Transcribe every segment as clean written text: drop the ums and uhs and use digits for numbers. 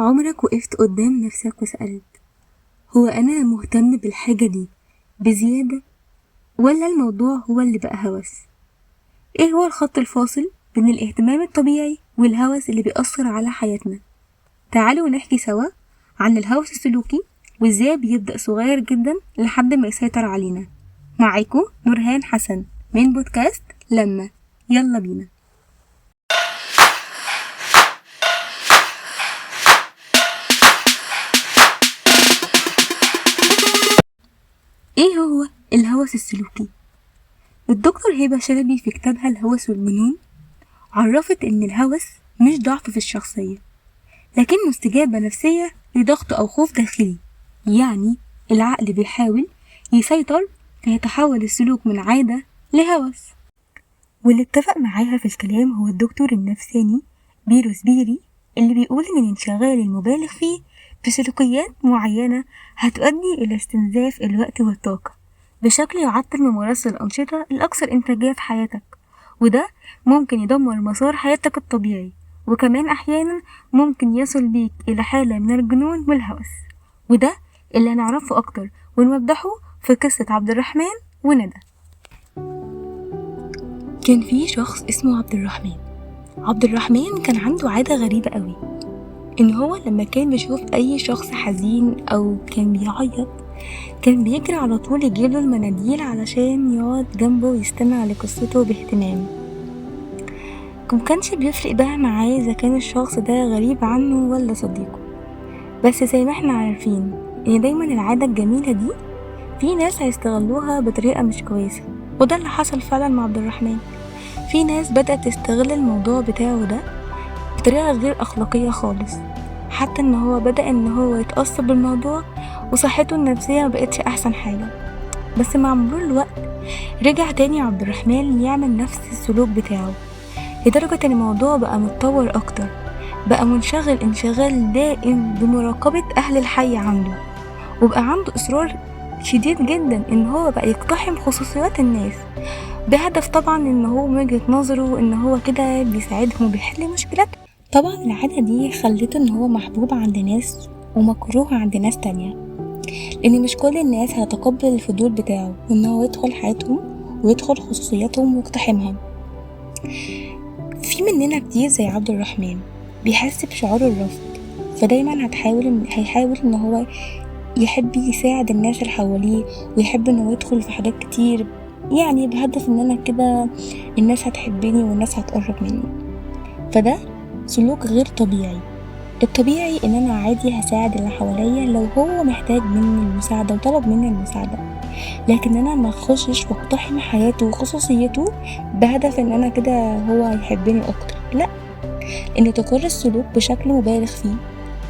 عمرك وقفت قدام نفسك وسألت هو أنا مهتم بالحاجة دي بزيادة ولا الموضوع هو اللي بقى هوس؟ ايه هو الخط الفاصل بين الاهتمام الطبيعي والهوس اللي بيأثر على حياتنا؟ تعالوا نحكي سوا عن الهوس السلوكي وازاي بيبدأ صغير جدا لحد ما يسيطر علينا. معاكم نورهان حسن من بودكاست لما. يلا بينا. ايه هو الهوس السلوكي؟ الدكتور هبة شلبي في كتابها الهوس والجنون عرفت ان الهوس مش ضعف في الشخصية، لكنه استجابة نفسية لضغط او خوف داخلي. يعني العقل بيحاول يسيطر فيتحول السلوك من عادة لهوس. واللي اتفق معاها في الكلام هو الدكتور النفساني بيروس بيري، اللي بيقول ان الانشغال المبالغ فيه في سلوكيات معينة هتؤدي الى استنزاف الوقت والطاقة بشكل يعطل ممارسة الأنشطة الأكثر إنتاجية في حياتك، وده ممكن يدمر مسار حياتك الطبيعي، وكمان أحيانا ممكن يصل بيك إلى حالة من الجنون والهوس. وده اللي هنعرفه أكتر ونوضحه في قصة عبد الرحمن وندى. كان في شخص اسمه عبد الرحمن كان عنده عادة غريبة قوي، إن هو لما كان بيشوف أي شخص حزين أو كان بيعيط كان بيجري على طول يجيله المناديل علشان يقعد جنبه ويستمع لقصته باهتمام. مكانش بيفرق بقى معاه إذا كان الشخص ده غريب عنه ولا صديقه، بس زي ما احنا عارفين إن دايما العادة الجميلة دي في ناس هيستغلوها بطريقة مش كويسة، وده اللي حصل فعلا مع عبد الرحمن. في ناس بدأت تستغل الموضوع بتاعه ده بطريقة غير أخلاقية خالص، حتى إن هو بدأ إن هو يتأثر بالموضوع وصحته النفسية مبقتش أحسن حاجة. بس مع مرور الوقت رجع تاني عبد الرحمن يعمل نفس السلوك بتاعه، لدرجة إن الموضوع بقى متطور أكتر، بقى منشغل انشغال دائم بمراقبة أهل الحي عنده، وبقى عنده إصرار شديد جدا إن هو بقى يقتحم خصوصيات الناس بهدف طبعا إن هو من وجهة نظره إن هو كده بيساعدهم وبيحل مشكلاتهم. طبعا العادة دي خلته إن هو محبوب عند ناس ومكروه عند ناس تانية، لأن مش كل الناس هتقبل الفضول بتاعه وإن هو يدخل حياتهم ويدخل خصوصياتهم ويقتحمها. في مننا كتير زي عبد الرحمن بيحس بشعور الرفض، فدايما هيحاول إن هو يحب يساعد الناس اللي حواليه، ويحب إنه يدخل في حاجات كتير، يعني بهدف إن أنا كده الناس هتحبني والناس هتقرب مني. فده سلوك غير طبيعي. الطبيعي ان انا عادي هساعد اللي حواليا لو هو محتاج مني المساعدة وطلب مني المساعدة، لكن انا ما اخشش واقتحم حياته وخصوصيته بهدف ان انا كده هو يحبني اكتر. لا، ان تكرر السلوك بشكل مبالغ فيه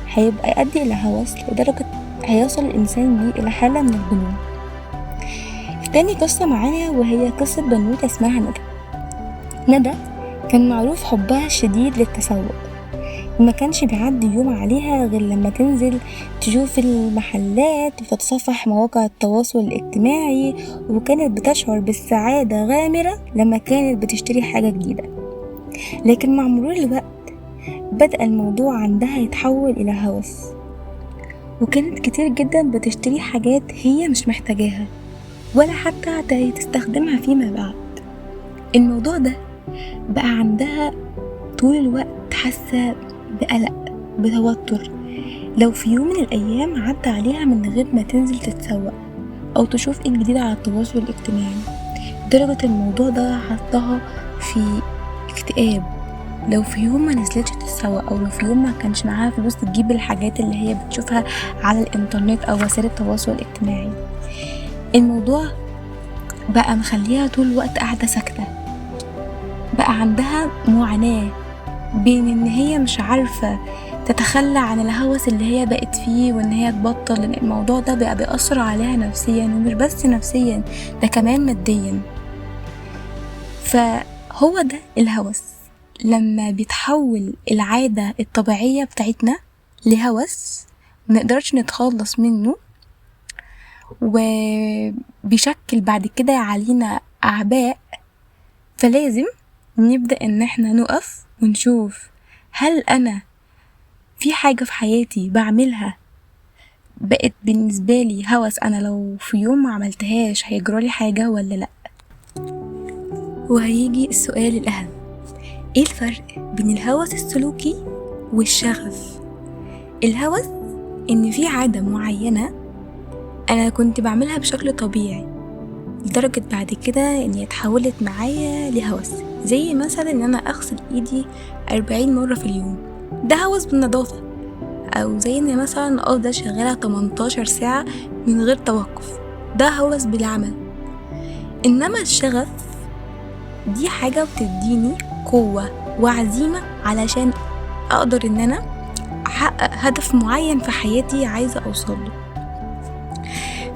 هيبقى يؤدي الى هوس لدرجة هيصل الانسان بيه الى حالة من الجنون. تاني قصة معانا وهي قصة بنوتة اسمها ندى كان معروف حبها الشديد للتسوق، وما كانش بيعدي يوم عليها غير لما تنزل تشوف المحلات وتتصفح مواقع التواصل الاجتماعي، وكانت بتشعر بالسعادة غامرة لما كانت بتشتري حاجة جديدة. لكن مع مرور الوقت بدأ الموضوع عندها يتحول إلى هوس، وكانت كتير جدا بتشتري حاجات هي مش محتاجاها ولا حتى تستخدمها فيما بعد. الموضوع ده بقى عندها طول الوقت حاسة بقلق بتوتر لو في يوم من الأيام عدى عليها من غير ما تنزل تتسوق أو تشوف ايه الجديد على التواصل الاجتماعي. درجة الموضوع ده حطها في اكتئاب لو في يوم ما نزلتش تتسوق، أو لو في يوم ما كانش معاها فلوس تجيب الحاجات اللي هي بتشوفها على الانترنت أو وسائل التواصل الاجتماعي. الموضوع بقى مخليها طول الوقت قاعدة ساكتة، بقى عندها معاناة بين ان هي مش عارفة تتخلى عن الهوس اللي هي بقت فيه وان هي تبطل، لان الموضوع ده بقى بيأثر عليها نفسيا، ومش بس نفسيا ده كمان ماديا. فهو ده الهوس لما بيتحول العادة الطبيعية بتاعتنا لهوس منقدرش نتخلص منه، وبيشكل بعد كده علينا أعباء. فلازم نبدأ ان احنا نقف ونشوف هل انا في حاجة في حياتي بعملها بقت بالنسبة لي هوس، أنا لو في يوم ما عملتهاش هيجرالي حاجة ولا لأ؟ وهيجي السؤال الأهم، ايه الفرق بين الهوس السلوكي والشغف؟ الهوس ان في عادة معينة انا كنت بعملها بشكل طبيعي لدرجة بعد كده ان هي اتحولت معايا لهوس، زي مثلا ان انا اغسل ايدي 40 مرة في اليوم، ده هوس بالنظافة. او زي ان مثلا افضل شغالة 18 ساعة من غير توقف، ده هوس بالعمل. انما الشغف دي حاجة بتديني قوة وعزيمة علشان اقدر ان انا احقق هدف معين في حياتي عايزة اوصله.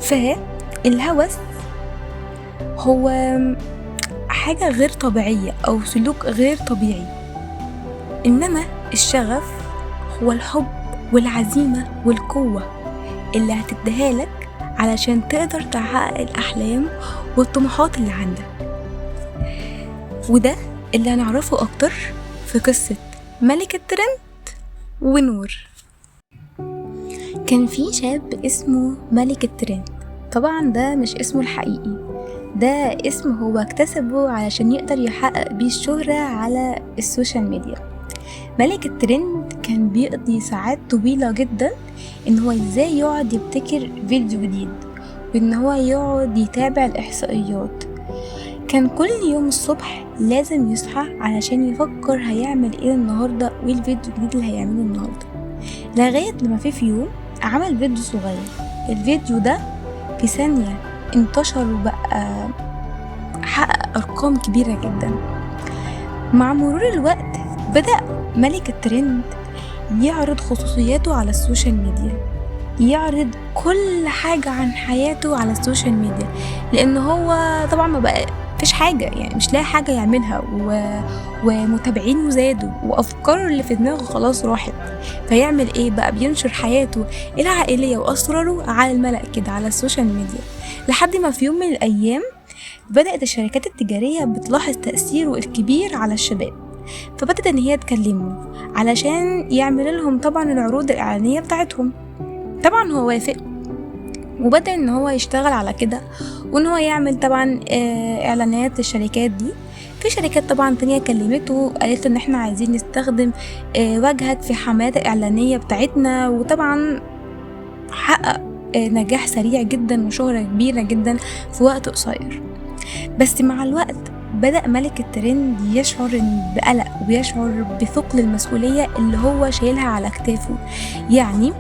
فالهوس هو حاجة غير طبيعية او سلوك غير طبيعي، انما الشغف هو الحب والعزيمة والقوة اللي هتديها لك علشان تقدر تحقق الاحلام والطموحات اللي عندك. وده اللي هنعرفه اكتر في قصة ملك الترند ونور. كان في شاب اسمه ملك الترند، طبعا ده مش اسمه الحقيقي، ده اسم هو اكتسبه علشان يقدر يحقق بيه الشهرة على السوشيال ميديا. ملك الترند كان بيقضي ساعات طويلة جدا ان هو ازاي يقعد يبتكر فيديو جديد، وان هو يقعد يتابع الاحصائيات. كان كل يوم الصبح لازم يصحى علشان يفكر هيعمل ايه النهاردة وايه الفيديو الجديد اللي هيعمله النهاردة، لغاية لما في يوم عمل فيديو صغير. الفيديو ده في ثانية انتشر وبقى حقق أرقام كبيرة جدا. مع مرور الوقت بدأ ملك الترند يعرض خصوصياته على السوشيال ميديا، يعرض كل حاجة عن حياته على السوشيال ميديا، لأن هو طبعا ما بقى فيش حاجة، يعني مش لاقي حاجة يعملها ومتابعينه زادوا وأفكاره اللي في دماغه خلاص راحت. فيعمل ايه بقى؟ بينشر حياته العائلية وأسراره على الملأ كده على السوشيال ميديا، لحد ما في يوم من الأيام بدأت الشركات التجارية بتلاحظ تأثيره الكبير على الشباب، فبدأت ان هي تكلمه علشان يعمل لهم طبعا العروض الإعلانية بتاعتهم. طبعا هو وافق وبدأ ان هو يشتغل على كده، وان هو يعمل طبعا اعلانات للشركات دي. في شركات طبعا تانية كلمته قالت ان احنا عايزين نستخدم واجهة في حملات الاعلانية بتاعتنا، وطبعا حقق نجاح سريع جدا وشهرة كبيرة جدا في وقت قصير. بس مع الوقت بدأ ملك الترند يشعر بقلق ويشعر بثقل المسؤولية اللي هو شايلها على كتافه. يعني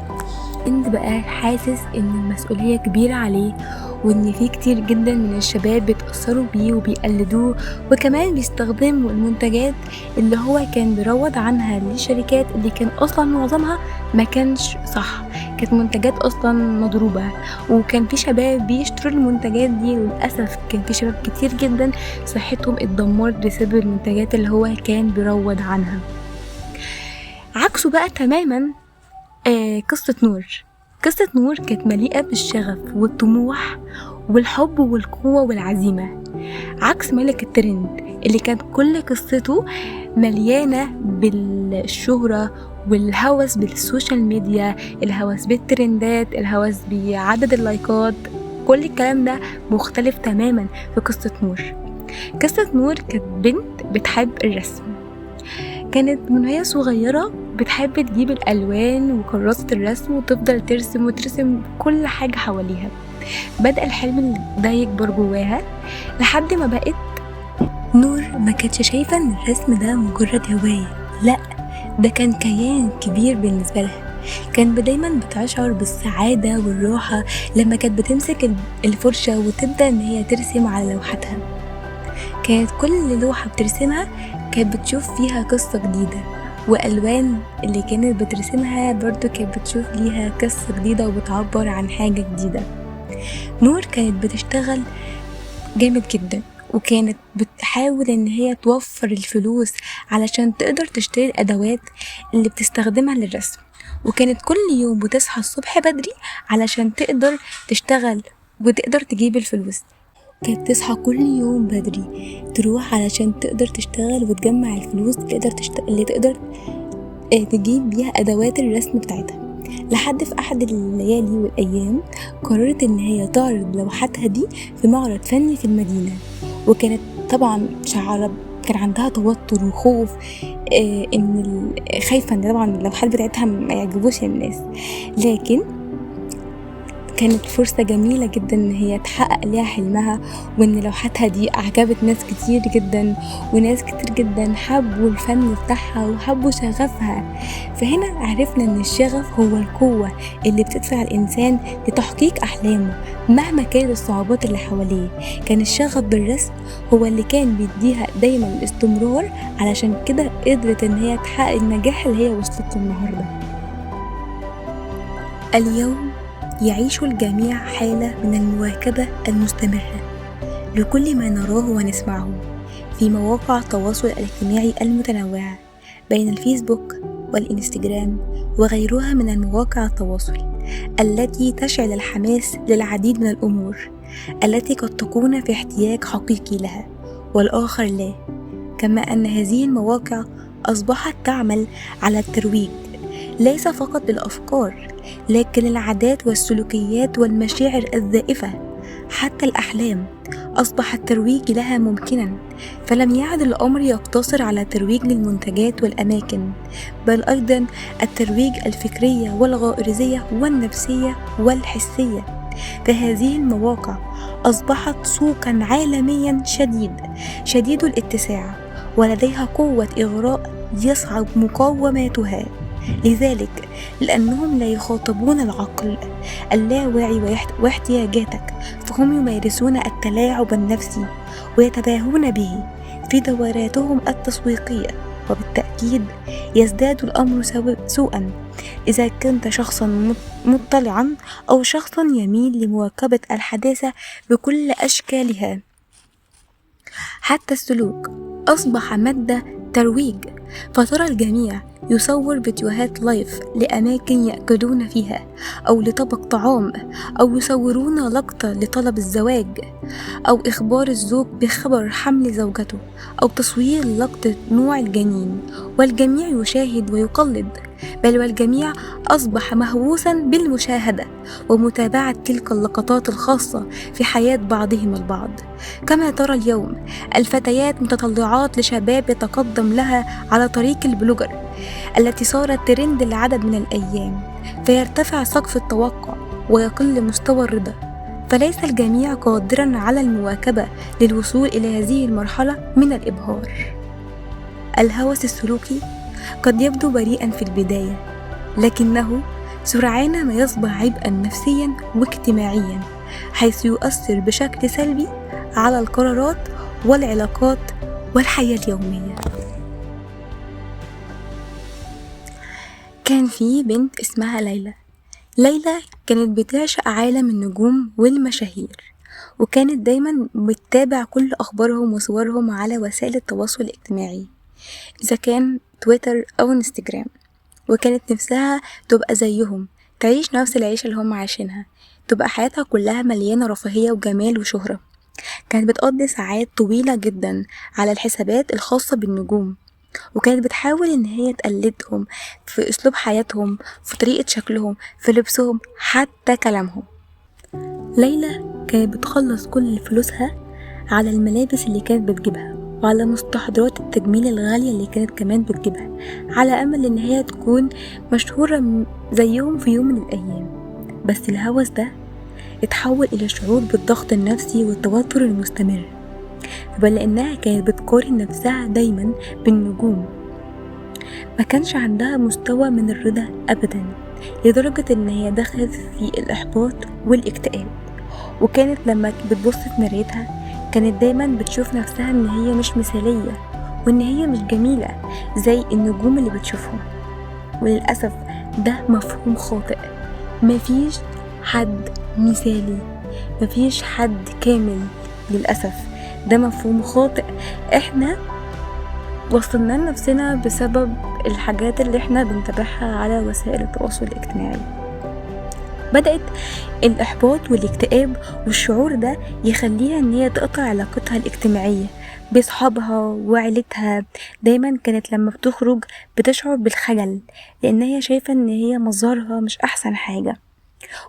انت بقى حاسس ان المسؤولية كبيرة عليه، وان في كتير جدا من الشباب بيتأثروا بيه وبيقلدوه، وكمان بيستخدموا المنتجات اللي هو كان بيروض عنها للشركات اللي كان اصلا معظمها ما كانش صح، كانت منتجات اصلا مضروبة. وكان في شباب بيشتروا المنتجات دي، وللأسف كان في شباب كتير جدا صحتهم اتدمرت بسبب المنتجات اللي هو كان بيروض عنها. عكسه بقى تماما قصة نور كانت مليئة بالشغف والطموح والحب والقوة والعزيمة، عكس ملك الترند اللي كانت كل قصته مليانة بالشهرة والهوس بالسوشيال ميديا، الهوس بالترندات، الهوس بعدد اللايكات. كل الكلام ده مختلف تماما في قصة نور كانت بنت بتحب الرسم، كانت من وهي صغيرة بتحب تجيب الألوان وكراسة الرسم وتفضل ترسم كل حاجة حواليها. بدأ الحلم ده يكبر جواها لحد ما بقت نور ما كانتش شايفة ان الرسم ده مجرد هواية، لا ده كان كيان كبير بالنسبة لها. كان دايما بتشعر بالسعادة والراحة لما كانت بتمسك الفرشة وتبدأ ان هي ترسم على لوحتها. كانت كل لوحة بترسمها كانت بتشوف فيها قصة جديدة، وألوان اللي كانت بترسمها برضو كانت بتشوف ليها قصة جديدة وبتعبر عن حاجة جديدة. نور كانت بتشتغل جامد جدا، وكانت بتحاول ان هي توفر الفلوس علشان تقدر تشتري الأدوات اللي بتستخدمها للرسم، وكانت كل يوم بتصحى الصبح بدري علشان تقدر تشتغل وتقدر تجيب الفلوس. كانت تصحى كل يوم بدري تروح علشان تقدر تشتغل وتجمع الفلوس اللي تقدر تجيب بيها أدوات الرسم بتاعتها، لحد في أحد الليالي والأيام قررت إن هي تعرض لوحاتها دي في معرض فني في المدينة. وكانت طبعا كان عندها توتر وخوف، خايفة إن طبعا اللوحات بتاعتها ما يعجبوش الناس، لكن كانت فرصة جميلة جدا إن هي تحقق ليها حلمها، وإن لوحاتها دي أعجبت ناس كتير جدا، وناس كتير جدا حبوا الفن بتاعها وحبوا شغفها. فهنا عرفنا إن الشغف هو القوة اللي بتدفع الإنسان لتحقيق أحلامه مهما كانت الصعوبات اللي حواليه. كان الشغف بالرسم هو اللي كان بيديها دايما الاستمرار، علشان كده قدرت إن هي تحقق النجاح اللي هي وصلت له النهاردة. اليوم يعيش الجميع حالة من المواكبة المستمرة لكل ما نراه ونسمعه في مواقع التواصل الاجتماعي المتنوعة بين الفيسبوك والإنستجرام وغيرها من المواقع التواصل التي تشعل الحماس للعديد من الأمور التي قد تكون في احتياج حقيقي لها والآخر لا. كما أن هذه المواقع أصبحت تعمل على الترويج ليس فقط للأفكار، لكن العادات والسلوكيات والمشاعر الزائفة، حتى الأحلام أصبح الترويج لها ممكنا. فلم يعد الأمر يقتصر على الترويج للمنتجات والأماكن، بل أيضا الترويج الفكرية والغائرزية والنفسية والحسية. فهذه المواقع أصبحت سوقا عالميا شديد الاتساع، ولديها قوة إغراء يصعب مقاومتها. لذلك لأنهم لا يخاطبون العقل اللاواعي واحتياجاتك، فهم يمارسون التلاعب النفسي ويتباهون به في دوراتهم التسويقية. وبالتأكيد يزداد الأمر سوءا إذا كنت شخصا مطلعا أو شخصا يميل لمواكبة الحداثة بكل أشكالها. حتى السلوك أصبح مادة ترويج، فترى الجميع يصور فيديوهات لايف لأماكن يأكلون فيها أو لطبق طعام، أو يصورون لقطة لطلب الزواج، أو إخبار الزوج بخبر حمل زوجته، أو تصوير لقطة نوع الجنين، والجميع يشاهد ويقلد، بل والجميع أصبح مهووسا بالمشاهدة ومتابعة تلك اللقطات الخاصة في حياة بعضهم البعض. كما ترى اليوم الفتيات متطلعات لشباب يتقدم لها على طريق البلوجر التي صارت ترند لعدد من الأيام، فيرتفع سقف التوقع ويقل مستوى الرضا. فليس الجميع قادرا على المواكبة للوصول إلى هذه المرحلة من الإبهار. الهوس السلوكي قد يبدو بريئا في البداية، لكنه سرعان ما يصبح عبئا نفسيا واجتماعيا، حيث يؤثر بشكل سلبي على القرارات والعلاقات والحياة اليومية. كان في بنت اسمها ليلى كانت بتعشق عالم النجوم والمشاهير، وكانت دايما بتتابع كل أخبارهم وصورهم على وسائل التواصل الاجتماعي إذا كان تويتر أو انستجرام، وكانت نفسها تبقى زيهم، تعيش نفس العيشة اللي هم عايشينها، تبقى حياتها كلها مليانة رفاهية وجمال وشهرة. كانت بتقضي ساعات طويلة جدا على الحسابات الخاصة بالنجوم، وكانت بتحاول إن هي تقلدهم في أسلوب حياتهم، في طريقة شكلهم، في لبسهم، حتى كلامهم. ليلى كانت بتخلص كل فلوسها على الملابس اللي كانت بتجيبها، وعلى مستحضرات التجميل الغالية اللي كانت كمان بتجيبها، على أمل إن هي تكون مشهورة زيهم في يوم من الأيام. بس الهوس ده اتحول إلى شعور بالضغط النفسي والتوتر المستمر، بل لأنها كانت بتقارن نفسها دايما بالنجوم. ما كانش عندها مستوى من الرضا أبدا، لدرجة إن هي دخلت في الإحباط والاكتئاب. وكانت لما بتبص في مرايتها كانت دايما بتشوف نفسها إن هي مش مثالية، وإن هي مش جميلة زي النجوم اللي بتشوفهم. وللأسف ده مفهوم خاطئ. مفيش حد مثالي، مفيش حد كامل، للأسف ده مفهوم خاطئ احنا وصلنا لنفسنا بسبب الحاجات اللي احنا بنتابعها على وسائل التواصل الاجتماعي. بدأت الإحباط والاكتئاب والشعور ده يخليها ان هي تقطع علاقتها الاجتماعية بصحابها وعيلتها. دايما كانت لما بتخرج بتشعر بالخجل، لان هي شايفة ان هي مظهرها مش احسن حاجة،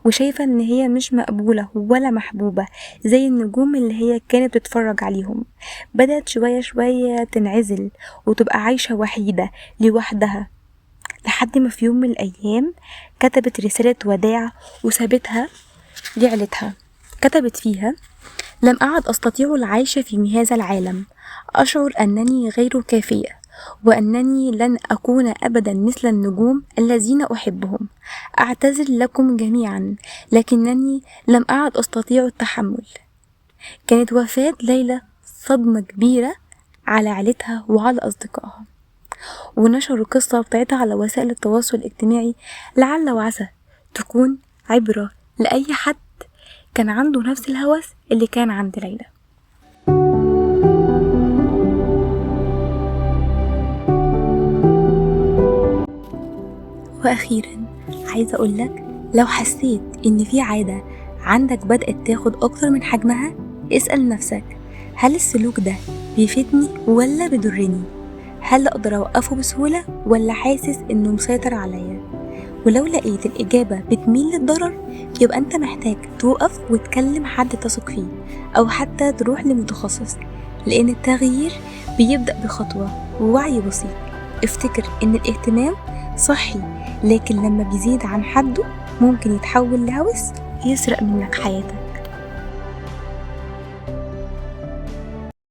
وشايفة ان هي مش مقبولة ولا محبوبة زي النجوم اللي هي كانت بتتفرج عليهم. بدأت شوية شوية تنعزل وتبقى عايشة وحيدة لوحدها، لحد ما في يوم من الأيام كتبت رسالة وداع وسابتها لعيلتها. كتبت فيها: لم أعد أستطيع العيش في هذا العالم، أشعر أنني غير كافية، وأنني لن أكون أبدا مثل النجوم الذين أحبهم. أعتذر لكم جميعا، لكنني لم أعد أستطيع التحمل. كانت وفاة ليلى صدمة كبيرة على عيلتها وعلى أصدقائها، ونشروا القصة بتاعتها على وسائل التواصل الاجتماعي، لعل وعسى تكون عبرة لأي حد كان عنده نفس الهوس اللي كان عند ليلى. وأخيرا عايزة أقولك، لو حسيت إن في عادة عندك بدأت تاخد أكتر من حجمها، اسأل نفسك: هل السلوك ده بيفيدني ولا بيضرني؟ هل أقدر أوقفه بسهولة ولا حاسس إنه مسيطر عليا؟ ولو لقيت الإجابة بتميل للضرر، يبقى أنت محتاج توقف وتكلم حد تثق فيه، أو حتى تروح لمتخصص، لأن التغيير بيبدأ بخطوة ووعي بسيط. افتكر إن الاهتمام صحي، لكن لما بيزيد عن حده ممكن يتحول لهوس يسرق منك حياتك.